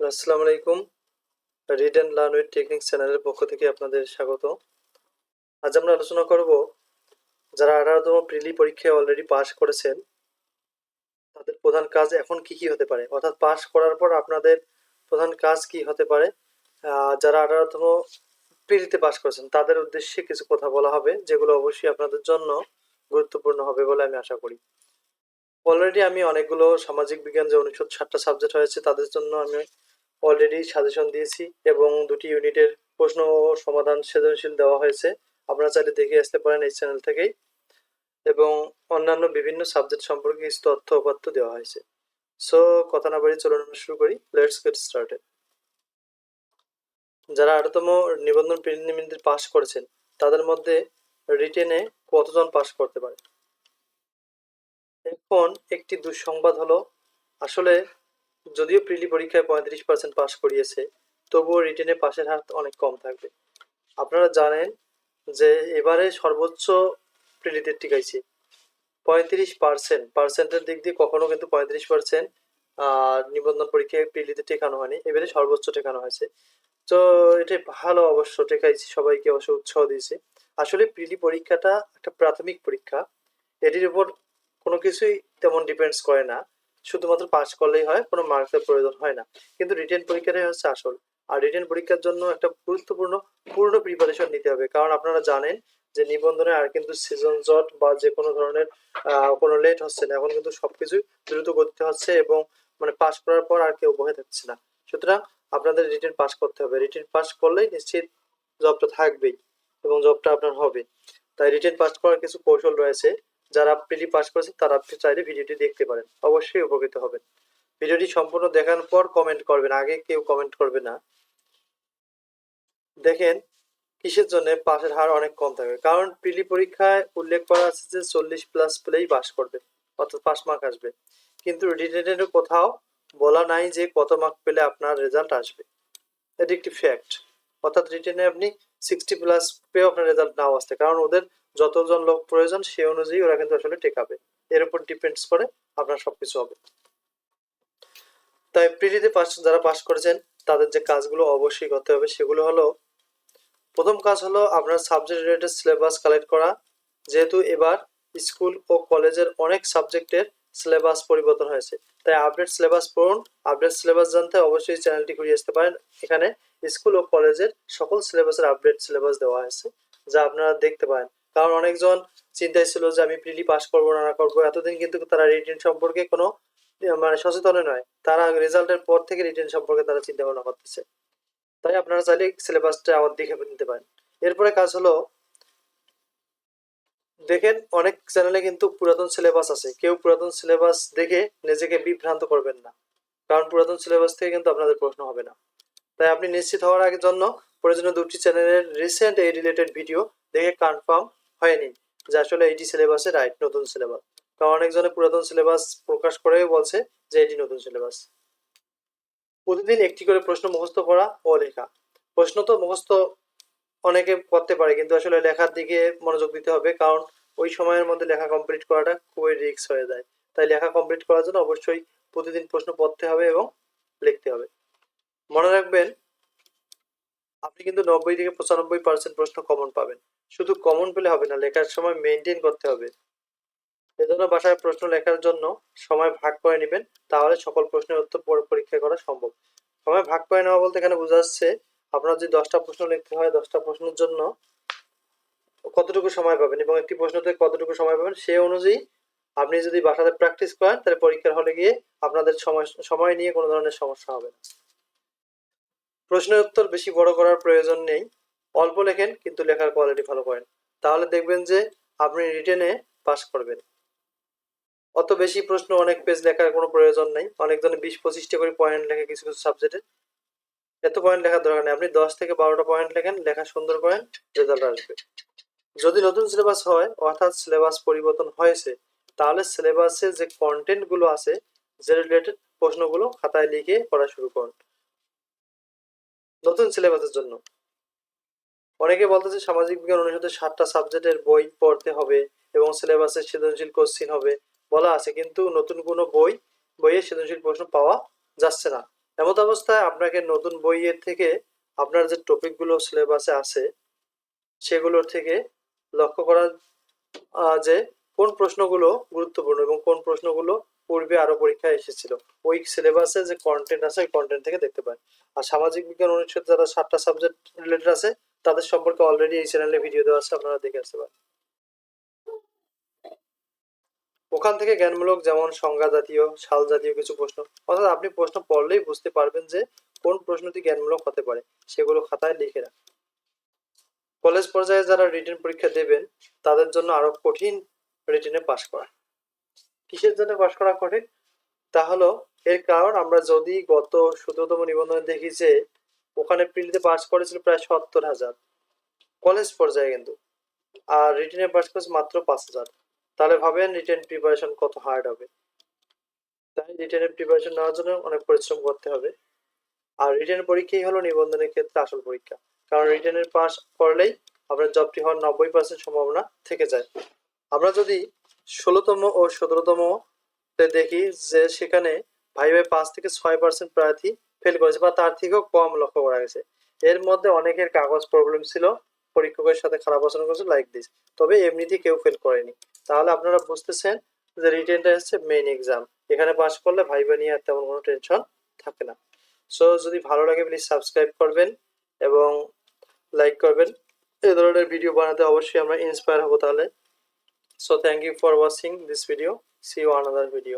আসসালামু আলাইকুম। Read and learn with technique চ্যানেলের পক্ষ থেকে আপনাদের স্বাগত। আজ আমরা আলোচনা করব যারা 18তম প্রিলি পরীক্ষায় অলরেডি পাস করেছেন তাদের প্রধান কাজ এখন কি কি হতে পারে, অর্থাৎ পাস করার পর আপনাদের প্রধান কাজ কি হতে পারে। যারা 18তম প্রিলিতে পাস করেছেন তাদের উদ্দেশ্যে কিছু কথা বলা হবে, যেগুলো অবশ্যই আপনাদের জন্য গুরুত্বপূর্ণ হবে বলে আমি আশা করি। অলরেডি আমি অনেকগুলো সামাজিক বিজ্ঞান যে 1960টা সাবজেক্ট হয়েছে তাদের জন্য আমি অলরেডি সাজেশন দিয়েছি এবং 2টি ইউনিটের প্রশ্ন ও সমাধান সৃজনশীল দেওয়া হয়েছে। আপনারা চাইলে দেখে আসতে পারেন এই চ্যানেল থেকেই, এবং অন্যান্য বিভিন্ন সাবজেক্ট সম্পর্কে কিছু তথ্য উপাত্ত দেওয়া হয়েছে। সো কথা না বাড়িয়ে চলুন আমরা শুরু করি। Let's get started. যারা 18তম নিবন্ধন প্রিলিমিনারি পাস করেছেন তাদের মধ্যে রিটেনে কতজন পাস করতে পারে? এখন একটি দুঃসংবাদ হলো, আসলে যদিও প্রিলি পরীক্ষায় 35% পাস করিয়েছে, তবুও রিটেনে পাশের হার অনেক কম থাকবে। আপনারা জানেন যে এবারে সর্বোচ্চ প্রিলিতে টিকাইছে 35%। পার্সেন্টের দিক দিয়ে কখনো কিন্তু 35% নিবন্ধন পরীক্ষায় প্রিলিতে টেকানো হয়নি, এবারে সর্বোচ্চ টেকানো হয়েছে। তো এটা ভালো, অবশ্য টেকাইছি, সবাইকে অবশ্য উৎসাহ দিয়েছে। আসলে প্রিলি পরীক্ষাটা একটা প্রাথমিক পরীক্ষা, এটির উপর কোনো কিছুই তেমন ডিপেন্ডস করে না, শুধুমাত্র পাস করলেই হয়, কোনো মার্কসের প্রয়োজন হয় না। কিন্তু রিটেন পরীক্ষাটাই হচ্ছে আসল। আর রিটেন পরীক্ষার জন্য একটা গুরুত্বপূর্ণ পূর্ণ প্রিপারেশন নিতে হবে, কারণ আপনারা জানেন যে নিবন্ধনে আর কিন্তু সিজন জট বা যে কোনো ধরনের কোনো লেট হচ্ছে না, এখন কিন্তু সবকিছুই দ্রুত গতিতে হচ্ছে এবং মানে পাস করার পর আর কেউ বসে থাকছে না। সুতরাং আপনাদের রিটেন পাস করতে হবে, রিটেন পাস করলেই নিশ্চিত জবটা থাকবেই এবং জবটা আপনার হবে। তাই রিটেন পাস করার কিছু কৌশল রয়েছে, যারা প্রিলি পাস করেছে তারা চাইলে ভিডিওটি দেখতে পারেন, অবশ্যই উপকৃত হবেন। ভিডিওটি সম্পূর্ণ দেখার পর কমেন্ট করবেন, আগে কেউ কমেন্ট করবে না। দেখেন কিসের জন্য পাসের হার অনেক কম থাকে, কারণ প্রিলি পরীক্ষায় উল্লেখ করা আছে যে 40+ পেলেই পাস করবে, অর্থাৎ পাস মার্ক আসবে। কিন্তু রিটেনের কোথাও বলা নাই যে কত মার্ক পেলে আপনার রেজাল্ট আসবে, এটি একটি ফ্যাক্ট। অর্থাৎ রিটেনে আপনি 60+ পেয়েও আপনার রেজাল্ট নাও আসতে, কারণ ওদের যতজন লোক প্রয়োজন সে অনুযায়ী ওরা কিন্তু আসলে টেকাবে, এর উপর ডিপেন্ডস করে আপনার সবকিছু হবে। তাই প্রিলিতে পাস যারা পাস করেছেন তাদের যে কাজগুলো অবশ্যই করতে হবে সেগুলো হলো, প্রথম কাজ হলো আপনার সাবজেক্ট রিলেটেড সিলেবাস কালেক্ট করা। যেহেতু এবার স্কুল ও কলেজের অনেক সাবজেক্টের সিলেবাস পরিবর্তন হয়েছে, তাই আপডেট সিলেবাস পড়ুন। আপডেট সিলেবাস জানতে অবশ্যই চ্যানেলটি ঘুরিয়ে আসতে পারেন, এখানে স্কুল ও কলেজের সকল সিলেবাসের আপডেট সিলেবাস দেওয়া হয়েছে, যা আপনারা দেখতে পারেন। কারণ অনেকজন চিন্তায় ছিল যে আমি প্রিলি পাস করবো না করবো, এতদিন কিন্তু তারা রিটেন সম্পর্কে কোনো মানে সচেতন নয়, তারা রেজাল্টের পর থেকে রিটেন সম্পর্কে তারা চিন্তা ভাবনা করতেছে। তাই আপনারা চাইলে সিলেবাসটা আবার দেখে নিতে পারেন। এরপরে কাজ হলো, দেখেন অনেক চ্যানেলে কিন্তু পুরাতন সিলেবাস আছে, কেউ পুরাতন সিলেবাস দেখে নিজেকে বিভ্রান্ত করবেন না, কারণ পুরাতন সিলেবাস থেকে কিন্তু আপনাদের প্রশ্ন হবে না। তাই আপনি নিশ্চিত হওয়ার আগের জন্য প্রয়োজনীয় 2টি চ্যানেলের রিসেন্ট এই রিলেটেড ভিডিও দেখে কনফার্ম হয়ে নিন যে আসলে এইটি সিলেবাসে রাইট নতুন সিলেবাস, কারণ অনেকজনে পুরাতন সিলেবাস প্রকাশ করেও বলছে যে এটি নতুন সিলেবাস। প্রতিদিন একটি করে প্রশ্ন মুখস্থ করা ও লেখা। প্রশ্ন তো মুখস্থ অনেকে করতে পারে, কিন্তু আসলে লেখার দিকে মনোযোগ দিতে হবে, কারণ ওই সময়ের মধ্যে লেখা কমপ্লিট করাটা খুবই রিস্ক হয়ে যায়। তাই লেখা কমপ্লিট করার জন্য অবশ্যই প্রতিদিন প্রশ্ন পড়তে হবে এবং লিখতে হবে। মনে রাখবেন আপনি কিন্তু 90 থেকে 95% প্রশ্ন কমন পাবেন। শুধু কমন পেলে হবে না, লেখার সময় মেনটেন করতে হবে। এজন্য বাসায় প্রশ্ন লেখার জন্য সময় ভাগ করে নেবেন, তাহলে সকল প্রশ্নের উত্তর পরীক্ষা করা সম্ভব। সময় ভাগ করে নেওয়া বলতে এখানে বোঝা যাচ্ছে আপনার যদি 10টা প্রশ্ন লিখতে হয়, 10টা প্রশ্নের জন্য কতটুকু সময় পাবেন এবং একটি প্রশ্ন থেকে কতটুকু সময় পাবেন সেই অনুযায়ী আপনি যদি বাসাতে প্র্যাকটিস করেন তাহলে পরীক্ষার হলে গিয়ে আপনাদের সময় নিয়ে কোনো ধরনের সমস্যা হবে না। প্রশ্নের উত্তর বেশি বড় করার প্রয়োজন নেই, অল্প লেখেন কিন্তু লেখার কোয়ালিটি ভালো করেন, তাহলে দেখবেন যে আপনি রিটেনে পাস করবেন। অত বেশি প্রশ্ন অনেক পেজ লেখার কোনো প্রয়োজন নেই, অনেকজনে 20-25টা করে পয়েন্ট লেখে কিছু কিছু সাবজেক্টে, এত পয়েন্ট লেখার দরকার নেই। আপনি 10 থেকে 12টা পয়েন্ট লেখেন, লেখা সুন্দর করেন, রেজাল্ট আসবে। যদি নতুন সিলেবাস হয় অর্থাৎ সিলেবাস পরিবর্তন হয়েছে, তাহলে সিলেবাসের যে কন্টেন্ট গুলো আছে যে রিলেটেড প্রশ্নগুলো খাতায় লিখে পড়া শুরু করুন নতুন সিলেবাসের জন্য। অনেকে বলতেছে সামাজিক বিজ্ঞান অনুষদের 7টা সাবজেক্টের বই পড়তে হবে এবং সিলেবাসের সৃজনশীল কোশ্চিন হবে বলা আছে, কিন্তু নতুন কোনো বইয়ে সৃজনশীল প্রশ্ন পাওয়া যাচ্ছে না। এমত অবস্থায় আপনাকে নতুন বইয়ের থেকে আপনার যে টপিকগুলো সিলেবাসে আছে সেগুলোর থেকে লক্ষ্য করা যে কোন প্রশ্নগুলো গুরুত্বপূর্ণ এবং কোন প্রশ্নগুলো পূর্বে আরো পরীক্ষায় এসেছিল ওই সিলেবাসে যে কন্টেন্ট আছে ওই কন্টেন্ট থেকে দেখতে পারেন। আর সামাজিক বিজ্ঞান অনুষদ যারা 7টা সাবজেক্ট রিলেটেড আছে তাদের সম্পর্কে অলরেডি এই চ্যানেলে ভিডিও দেওয়া আছে, আপনারা দেখে আসতে পারেন। ওখান থেকে জ্ঞানমূলক যেমন সংজ্ঞা জাতীয়, সাল জাতীয় কিছু প্রশ্ন, অর্থাৎ আপনি প্রশ্ন পড়লেই বুঝতে পারবেন যে কোন প্রশ্নটি জ্ঞানমূলক হতে পারে, সেগুলো খাতায় লিখে রাখুন। কলেজ পর্যায়ে যারা রিটেন পরীক্ষা দেবেন তাদের জন্য আরো কঠিন রিটেনে পাশ করা। কিসের জন্য পাশ করা কঠিন? তা হলো এর কারণ আমরা যদি গত 17তম নিবন্ধনে দেখি যে ওখানে প্রিলিতে পাস করেছিল প্রায় 70,000 কলেজ পর্যায়ে কিন্তু, আর রিটেনে পাস করেছে মাত্র 5,000। তাহলে ভাবেন রিটেন প্রিপারেশন কত হার্ড হবে। তাই রিটেনের প্রিপারেশন নেওয়ার জন্য অনেক পরিশ্রম করতে হবে। আর রিটেন পরীক্ষাই হলো নিবন্ধনের ক্ষেত্রে আসল পরীক্ষা, কারণ রিটেনের পাস করলেই আপনার জবটি হওয়ার 90% সম্ভাবনা থেকে যায়। আমরা যদি 16তম ও 17তম দেখি যে সেখানে ভাইভায় 5 থেকে 6% প্রার্থী ফেল করেছে বা তার থেকেও কম লক্ষ্য করা গেছে। এর মধ্যে অনেকের কাগজ প্রবলেম ছিল, পরীক্ষকের সাথে খারাপ আচরণ করেছে লাইক দিস, তবে এমনিতে কেউ ফেল করেনি। তাহলে আপনারা বুঝতেছেন যে রিটেনটা হচ্ছে মেইন এক্সাম, এখানে পাস করলে ভাইভা নিয়ে আর তেমন কোনো টেনশন থাকে না। সো যদি ভালো লাগে প্লিজ সাবস্ক্রাইব করবেন এবং লাইক করবেন। এই ধরনের ভিডিও বানাতে অবশ্যই আমরা ইন্সপায়ার হব তাহলে। So thank you for watching this video. See you on another video.